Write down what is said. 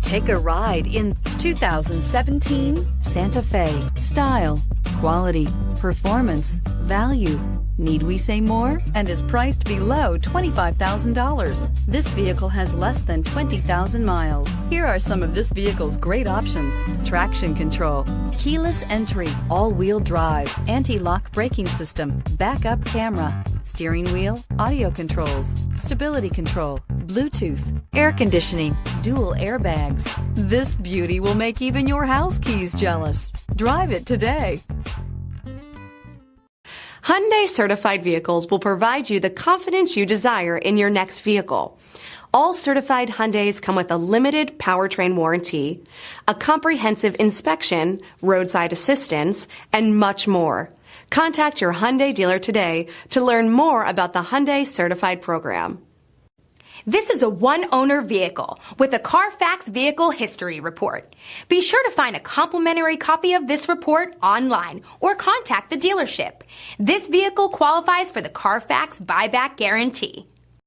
Take a ride in 2017 Santa Fe. Style, quality, performance, value. Need we say more? And is priced below $25,000. This vehicle has less than 20,000 miles. Here are some of this vehicle's great options: traction control, keyless entry, all-wheel drive, anti-lock braking system, backup camera, steering wheel audio controls, stability control, Bluetooth, air conditioning, dual airbags. This beauty will make even your house keys jealous. Drive it today. Hyundai certified vehicles will provide you the confidence you desire in your next vehicle. All certified Hyundais come with a limited powertrain warranty, a comprehensive inspection, roadside assistance, and much more. Contact your Hyundai dealer today to learn more about the Hyundai Certified program. This is a one-owner vehicle with a Carfax Vehicle History Report. Be sure to find a complimentary copy of this report online or contact the dealership. This vehicle qualifies for the Carfax Buyback Guarantee.